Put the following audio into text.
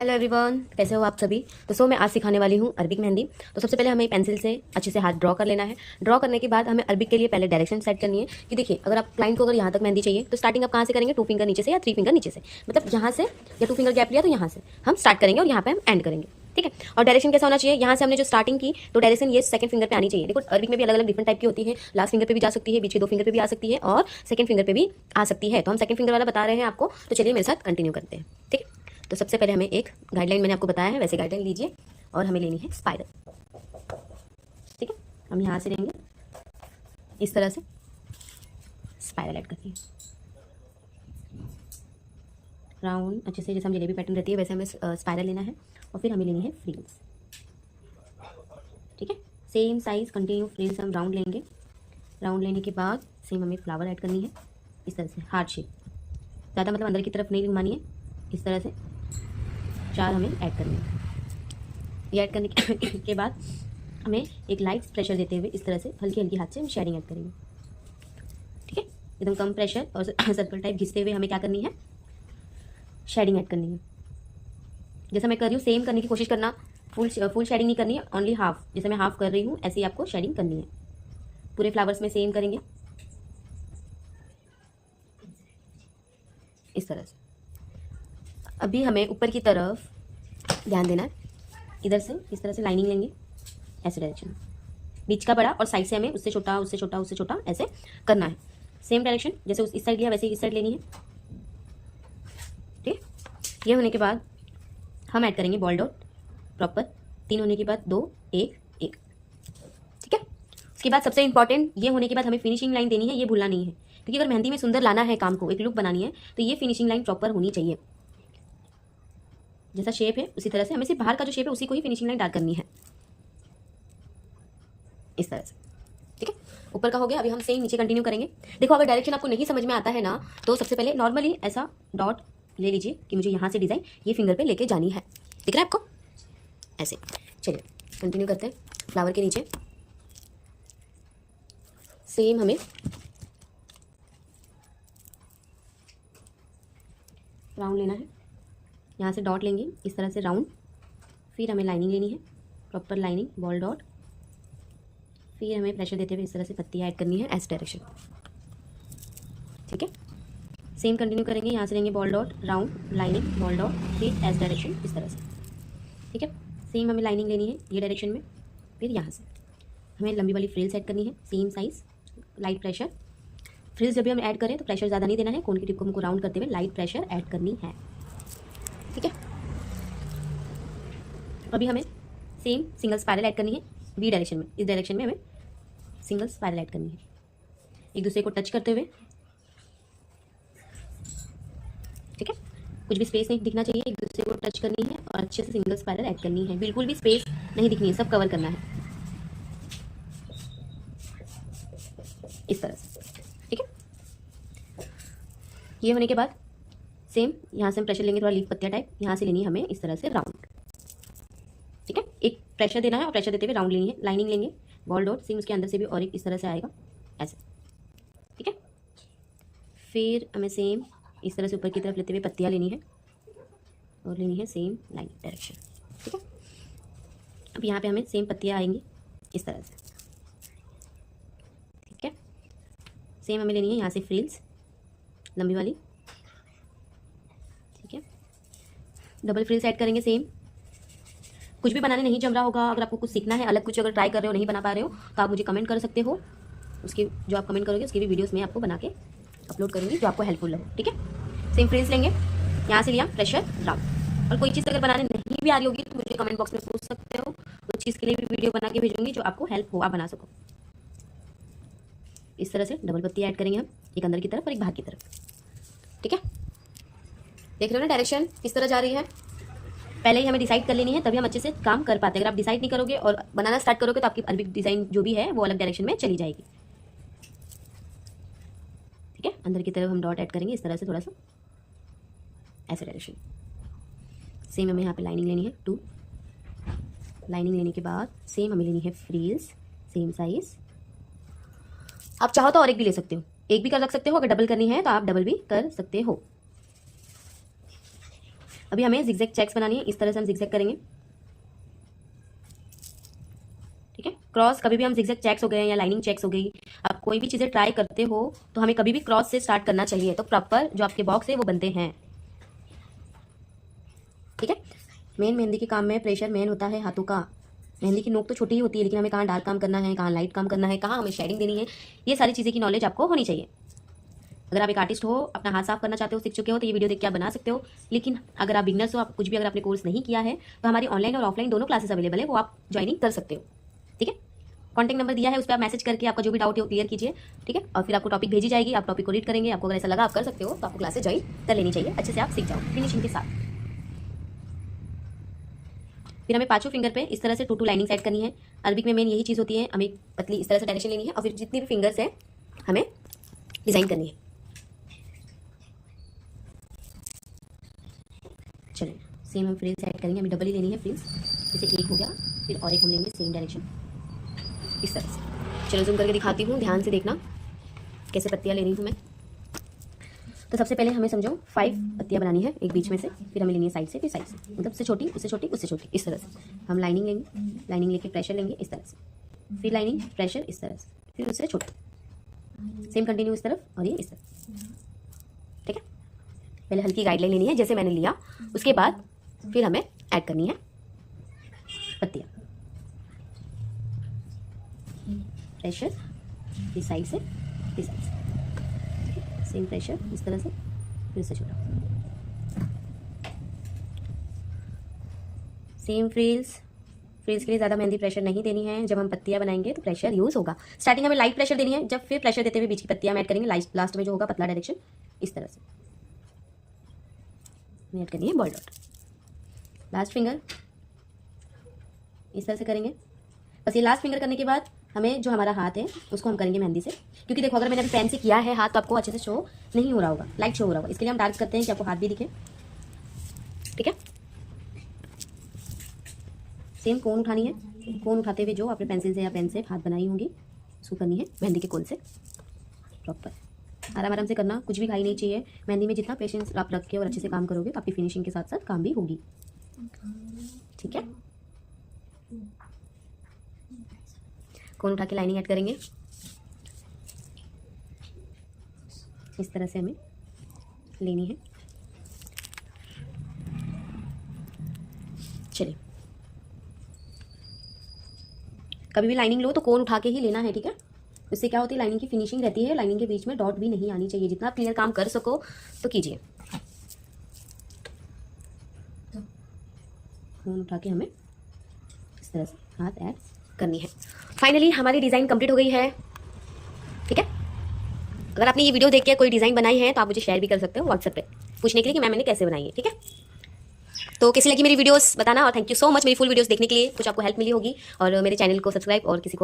Hello everyone, कैसे हो आप सभी। तो मैं आज सिखाने वाली हूँ अरबिक मेहंदी। तो सबसे पहले हमें पेंसिल से अच्छे से हाथ ड्रॉ कर लेना है। ड्रॉ करने के बाद हमें अरबिक के लिए पहले डायरेक्शन सेट करनी है कि देखिए, अगर आप क्लाइंट को अगर यहाँ तक मेहंदी चाहिए तो स्टार्टिंग आप कहाँ से करेंगे, 2 फिंगर नीचे से या 3 फिंगर नीचे से, मतलब यहाँ से या 2 फिंगर गैप लिया तो यहाँ से हम स्टार्ट करेंगे और यहाँ पे हम एंड करेंगे। ठीक है। और डायरेक्शन कैसा होना चाहिए, यहाँ से हमने जो स्टार्टिंग की तो डायरेक्शन ये सेकंड फिंगर पे आनी चाहिए। देखो अरबिक में भी अलग अलग डिफरेंट टाइप की होती है, लास्ट फिंगर पे भी जा सकती है, बीच के 2 फिंगर पे भी आ सकती है और सेकंड फिंगर पे भी आ सकती है। तो हम सेकंड फिंगर वाला बता रहे हैं आपको, तो चलिए मेरे साथ कंटिन्यू करते हैं। ठीक है। तो सबसे पहले हमें एक गाइडलाइन मैंने आपको बताया है, वैसे गाइडलाइन लीजिए और हमें लेनी है स्पाइरल। ठीक है। हम यहाँ से लेंगे, इस तरह से स्पाइरल ऐड करती है राउंड अच्छे से, जैसे हम जलेबी पैटर्न रहती है वैसे हमें स्पाइरल लेना है और फिर हमें लेनी है फ्रिल्स। ठीक है। सेम साइज कंटिन्यू फ्रिल्स हम राउंड लेंगे। राउंड लेने के बाद सेम हमें फ्लावर ऐड करनी है इस तरह से हार्ट शेप, ज़्यादा मतलब अंदर की तरफ नहीं घुमानी है, इस तरह से 4 हमें ऐड करने हैं। ये ऐड करने के बाद हमें एक लाइट प्रेशर देते हुए इस तरह से हल्की हल्की हाथ से हम शेडिंग ऐड करेंगे। ठीक है। एकदम कम प्रेशर और सर्कल टाइप घिसते हुए हमें क्या करनी है, शेडिंग ऐड करनी है। जैसा मैं कर रही हूँ सेम करने की कोशिश करना, फुल शेडिंग नहीं करनी है, ओनली हाफ। जैसे मैं हाफ कर रही हूँ ऐसे ही आपको शेडिंग करनी है। पूरे फ्लावर्स में सेम करेंगे इस तरह से। अभी हमें ऊपर की तरफ ध्यान देना है, इधर से इस तरह से लाइनिंग लेंगे ऐसे डायरेक्शन, बीच का बड़ा और साइड से हमें उससे छोटा उससे छोटा उससे छोटा ऐसे करना है। सेम डायरेक्शन जैसे इस साइड लिया वैसे इस साइड लेनी है। ठीक है। ये होने के बाद हम ऐड करेंगे बॉल डॉट प्रॉपर, 3 होने के बाद 2 1 1। ठीक है। उसके बाद सबसे इंपॉर्टेंट, ये होने के बाद हमें फिनिशिंग लाइन देनी है, ये भूलना नहीं है, क्योंकि अगर मेहंदी में सुंदर लाना है काम को, एक लुक बनानी है, तो ये फिनिशिंग लाइन प्रॉपर होनी चाहिए। जैसा शेप है उसी तरह से हमें सिर्फ बाहर का जो शेप है उसी को ही फिनिशिंग लाइन डाल करनी है इस तरह से। ठीक है। ऊपर का हो गया। अभी हम सेम नीचे कंटिन्यू करेंगे। देखो अगर डायरेक्शन आपको नहीं समझ में आता है ना, तो सबसे पहले नॉर्मली ऐसा डॉट ले लीजिए कि मुझे यहाँ से डिज़ाइन ये फिंगर पे लेके जानी है। दिख रहा है आपको ऐसे। चलिए कंटिन्यू करते हैं। फ्लावर के नीचे सेम हमें राउंड लेना है, यहाँ से डॉट लेंगे इस तरह से राउंड, फिर हमें लाइनिंग लेनी है प्रॉपर लाइनिंग बॉल डॉट, फिर हमें प्रेशर देते हुए इस तरह से पत्तियाँ ऐड करनी है एस डायरेक्शन। ठीक है। सेम कंटिन्यू करेंगे, यहाँ से लेंगे ball dot round lining ball dot फिर एस डायरेक्शन इस तरह से। ठीक है। सेम हमें लाइनिंग लेनी है ये डायरेक्शन में, फिर यहाँ से हमें लंबी वाली फ्रिल्स ऐड करनी है same size, light pressure. Frills जब भी हम ऐड करें तो प्रेशर ज़्यादा नहीं देना है, कोन की टिप को हमको राउंड करते हुए लाइट प्रेशर ऐड करनी है। ठीक है। अभी हमें सेम सिंगल स्पाइरल ऐड करनी है वी डायरेक्शन में, इस डायरेक्शन में हमें सिंगल स्पाइरल ऐड करनी है एक दूसरे को टच करते हुए। ठीक है। कुछ भी स्पेस नहीं दिखना चाहिए, एक दूसरे को टच करनी है और अच्छे से सिंगल स्पाइरल ऐड करनी है, बिल्कुल भी स्पेस नहीं दिखनी है, सब कवर करना है इस तरह से। ठीक है। ये होने के बाद सेम यहाँ से हम प्रेशर लेंगे थोड़ा लीफ पत्तियाँ टाइप, यहाँ से लेनी है हमें इस तरह से राउंड। ठीक है। एक प्रेशर देना है और प्रेशर देते हुए राउंड लेनी है, लाइनिंग लेंगे बॉल डॉट सेम उसके अंदर से भी और एक इस तरह से आएगा ऐसे। ठीक है। फिर हमें सेम इस तरह से ऊपर की तरफ लेते हुए पत्तियाँ लेनी है और लेनी है सेम लाइन डायरेक्शन। ठीक है। अब यहाँ पे हमें सेम पत्तियाँ आएंगी इस तरह से। ठीक है। सेम हमें लेनी है यहाँ से फ्रिल्स लंबी वाली। ठीक है। डबल फ्रिल्स ऐड करेंगे सेम। कुछ भी बनाने नहीं जम रहा होगा, अगर आपको कुछ सीखना है अलग कुछ, अगर ट्राई कर रहे हो नहीं बना पा रहे हो तो आप मुझे कमेंट कर सकते हो, उसकी जो आप कमेंट करोगे उसकी भी वीडियोस मैं आपको बना के अपलोड करूँगी जो आपको हेल्पफुल है। ठीक है। सेम फ्रिल्स लेंगे, यहाँ से लिया प्रेशर राउंड। और कोई चीज़ अगर बनाने नहीं भी आ रही होगी तो मुझे कमेंट बॉक्स में पूछ सकते हो, उस चीज़ के लिए भी वीडियो बना के भेजूंगी जो आपको हेल्प हो, आप बना सको। इस तरह से डबल पत्ती ऐड करेंगे हम, एक अंदर की तरफ और एक बाहर की तरफ। ठीक है। देख रहे हो ना डायरेक्शन किस तरह जा रही है, पहले ही हमें डिसाइड कर लेनी है तभी हम अच्छे से काम कर पाते हैं। अगर आप डिसाइड नहीं करोगे और बनाना स्टार्ट करोगे तो आपकी अरबिक डिज़ाइन जो भी है वो अलग डायरेक्शन में चली जाएगी। ठीक है। अंदर की तरफ हम डॉट ऐड करेंगे इस तरह से थोड़ा सा ऐसे डायरेक्शन। सेम हमें यहाँ पे लाइनिंग लेनी है 2, लाइनिंग लेने के बाद सेम हमें लेनी है फ्रिल्स सेम साइज। आप चाहो तो और एक भी ले सकते हो, एक भी कर रख सकते हो, अगर डबल करनी है तो आप डबल भी कर सकते हो। अभी अभी हमें जिगजैग चेक्स बनानी है, इस तरह से हम जिगजैग करेंगे, ठीक है। क्रॉस कभी भी हम जिगजैग चेक्स हो गए या लाइनिंग चेक्स हो गई, आप कोई भी चीज़ें ट्राई करते हो तो हमें कभी भी क्रॉस से स्टार्ट करना चाहिए, तो प्रॉपर जो आपके बॉक्स है वो बनते हैं, ठीक है। मेन मेहंदी के काम में प्रेशर मेन होता है हाथों का। मेहंदी की नोक तो छोटी ही होती है, लेकिन हमें कहाँ डार्क काम करना है, कहाँ लाइट काम करना है, कहाँ हमें शेडिंग देनी है, ये सारी चीज़ें की नॉलेज आपको होनी चाहिए। अगर आप एक आर्टिस्ट हो, अपना हाथ साफ करना चाहते हो, सीख चुके हो, तो ये वीडियो देख के आप बना सकते हो। लेकिन अगर आप बिगनर्स हो, आप कुछ भी अगर आपने कोर्स नहीं किया है, तो हमारी ऑनलाइन और ऑफलाइन दोनों क्लासेस अवेलेबल है, वो आप ज्वाइनिंग कर सकते हो, ठीक है। कॉन्टैक्ट नंबर दिया है, उस पर आप मैसेज करके आपका जो भी डाउट है वो क्लियर कीजिए, ठीक है। और फिर आपको टॉपिक भेजी जाएगी, आप टॉपिक को रीड करेंगे, आपको अगर ऐसा लगा आप कर सकते हो तो आपको क्लासेस ज्वाइन कर लेनी चाहिए, अच्छे से आप सीख जाओ फिनिशिंग के साथ। फिर हमें पांचों फिंगर पे इस तरह से 2 लाइनिंग सेट करनी है। अरबिक में मेन यही चीज़ होती है, हमें पतली इस तरह से डायरेक्शन लेनी है और फिर जितनी भी फिंगर्स है हमें डिज़ाइन करनी है। चलिए सेम हम फ्रिल सेट करेंगे, हमें डबल ही लेनी है फ्रिल्स, जैसे एक हो गया, फिर और एक हम लेंगे सेम डायरेक्शन इस तरह से। चलो जूम करके दिखाती हूँ, ध्यान से देखना कैसे पत्तियाँ ले रही हूँ मैं। तो सबसे पहले हमें समझो 5 पत्तियाँ बनानी है एक बीच में से, फिर हमें लेनी है साइड से, फिर साइड से, मतलब उससे छोटी उससे छोटी उससे छोटी, इस तरह से हम लाइनिंग लेंगे, लाइनिंग लेके प्रेशर लेंगे इस तरह से, फिर लाइनिंग प्रेशर इस तरह से, फिर उससे छोटा, सेम कंटिन्यू इस तरफ और ये इस तरफ, ठीक है। पहले हल्की गाइडलाइन लेनी है जैसे मैंने लिया, उसके बाद फिर हमें ऐड करनी है पत्तियाँ, प्रेशर फिर साइड से, फिर साइड से, सेम प्रेशर इस तरह से, फिर से छोटा, सेम फ्रिल्स के लिए ज़्यादा मेहंदी प्रेशर नहीं देनी है। जब हम पत्तियाँ बनाएंगे तो प्रेशर यूज़ होगा, स्टार्टिंग हमें लाइट प्रेशर देनी है, जब फिर प्रेशर देते हुए बीच की पत्तियाँ ऐड करेंगे, लास्ट में जो होगा पतला डायरेक्शन इस तरह से ऐड करनी है बॉल डॉट। लास्ट फिंगर इस तरह से करेंगे, बस ये लास्ट फिंगर करने के बाद हमें जो हमारा हाथ है उसको हम करेंगे मेहंदी से, क्योंकि देखो अगर मैंने अभी पेन से किया है हाथ तो आपको अच्छे से शो नहीं हो रहा होगा, लाइट शो हो रहा होगा, इसके लिए हम डार्क करते हैं कि आपको हाथ भी दिखे, ठीक है। सेम कोन उठानी है, कोन उठाते हुए जो आपने पेंसिल से या पेन से हाथ बनाई होंगी उसको करनी है मेहंदी के कोन से प्रॉपर, आराम आराम से करना, कुछ भी खाई नहीं चाहिए। मेहंदी में जितना पेशेंस आप रख के और अच्छे से काम करोगे तो आपकी फिनिशिंग के साथ साथ काम भी होगी, ठीक है। कोन उठा के लाइनिंग ऐड करेंगे, इस तरह से हमें लेनी है। चलिए कभी भी लाइनिंग लो तो कोन उठा के ही लेना है, ठीक है। इससे क्या होती है, लाइनिंग की फिनिशिंग रहती है, लाइनिंग के बीच में डॉट भी नहीं आनी चाहिए, जितना क्लियर काम कर सको तो कीजिए। कोन उठा के हमें इस तरह से हाथ ऐड करनी है। फाइनली हमारी डिज़ाइन कंप्लीट हो गई है, ठीक है। अगर आपने ये वीडियो देख के कोई डिज़ाइन बनाई है तो आप मुझे शेयर भी कर सकते हो व्हाट्सएप पे पूछने के लिए कि मैंने कैसे बनाई है, ठीक है। तो कैसी लगी मेरी वीडियोस बताना, और थैंक यू सो मच मेरी फुल वीडियोस देखने के लिए, कुछ आपको हेल्प मिली होगी, और मेरे चैनल को सब्सक्राइब और किसी को